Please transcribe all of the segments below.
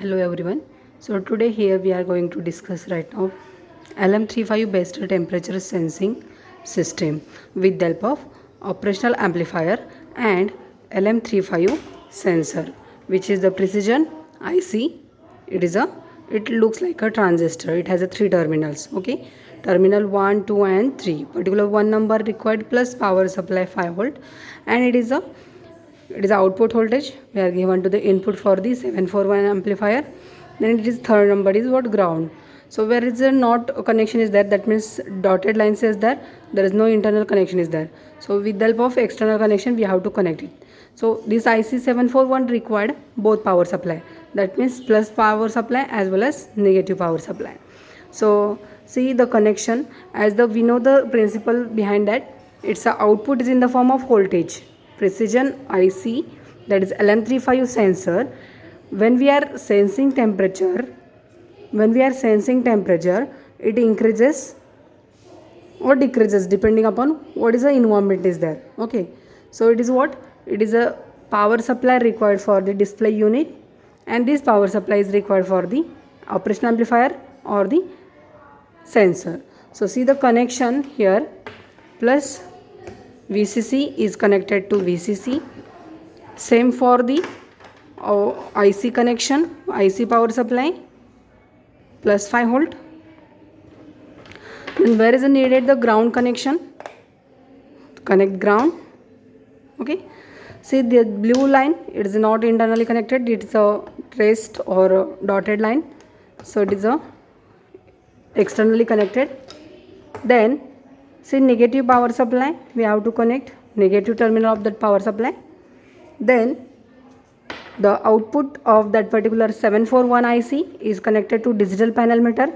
Hello everyone. So today here we are going to discuss right now LM35 based temperature sensing system with the help of operational amplifier and LM35 sensor, which is the precision IC. It looks like a transistor. It has a three terminals. Okay, terminal 1, 2 and 3. Particular one number required plus power supply 5 volt, and it is output voltage we are given to the input for the 741 amplifier. Then it is third number is what ground. So where is the not connection is there, that means dotted line says that there is no internal connection is there. So with the help of external connection we have to connect it. So this IC741 required both power supply, that means plus power supply as well as negative power supply. So see the connection, as the we know the principle behind that, its output is in the form of voltage. Precision IC, that is LM35 sensor, when we are sensing temperature, it increases or decreases depending upon what is the environment is there. Okay, so it is what, it is a power supply required for the display unit, and this power supply is required for the operation amplifier or the sensor. So see the connection here, plus VCC is connected to VCC. Same for the IC connection, IC power supply plus 5 volt. Then where is needed the ground connection? Connect ground. Okay. See the blue line, it is not internally connected, it is a traced or a dotted line. So it is a externally connected. Then see negative power supply, we have to connect negative terminal of that power supply. Then the output of that particular 741 IC is connected to digital panel meter,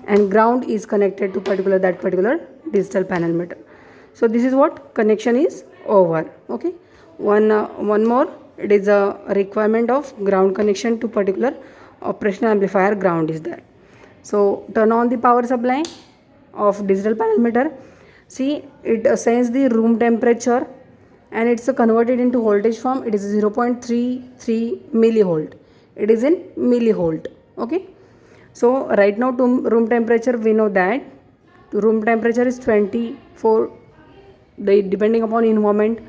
and ground is connected to that particular digital panel meter. So this is what connection is over. Okay, one more, it is a requirement of ground connection to particular operational amplifier, ground is there. So turn on the power supply of digital panel meter. See, it sense the room temperature and it's converted into voltage form. It is 0.33 millivolt. It is in millivolt. Okay. So right now to room temperature, we know that room temperature is 24, depending upon environment.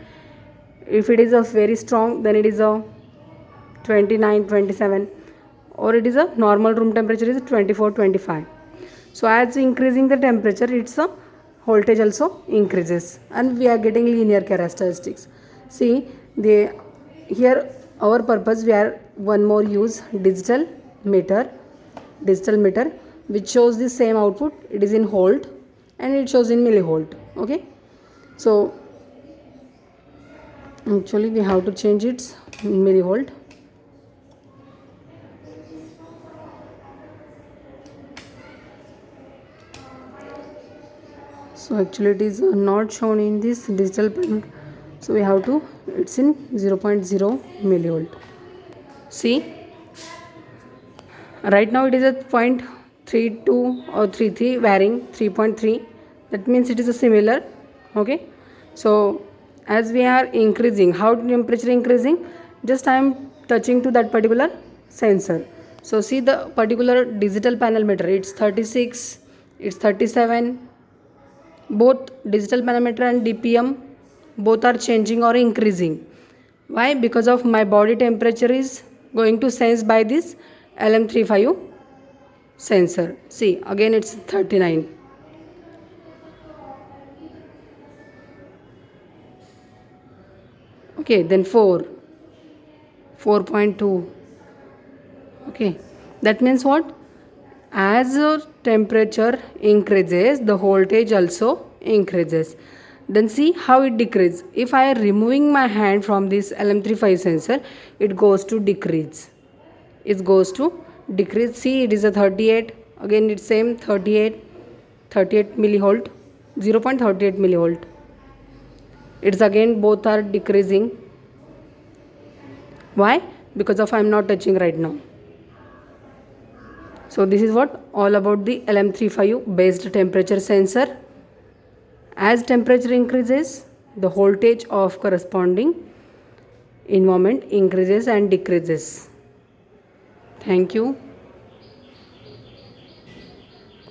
If it is a very strong, then it is a 29, 27, or it is a normal room temperature is 24, 25. So as increasing the temperature, its a voltage also increases, and we are getting linear characteristics. See the here our purpose, we are one more use digital meter, which shows the same output. It is in volt and it shows in millivolt. Okay, so actually we have to change its millivolt. So actually it is not shown in this digital pen, so we have to, it's in 0.0 millivolt. See, right now it is at 0.32 or 33, varying 3.3, that means it is a similar. Okay, so as we are increasing, how temperature increasing, just I am touching to that particular sensor. So see the particular digital panel meter, it's 36, it's 37, both digital parameter and DPM both are changing or increasing. Why? Because of my body temperature is going to sense by this LM35 sensor. See, again it's 39. Okay, then 4.2. Okay, that means what? As temperature increases, the voltage also increases. Then see how it decreases. If I am removing my hand from this LM35 sensor, it goes to decrease. It goes to decrease. See, it is a 38. Again, it's same 38 millivolt, 0.38 millivolt. It's again both are decreasing. Why? Because of I am not touching right now. So this is what all about the LM35 based temperature sensor. As temperature increases, the voltage of corresponding environment increases and decreases. Thank you.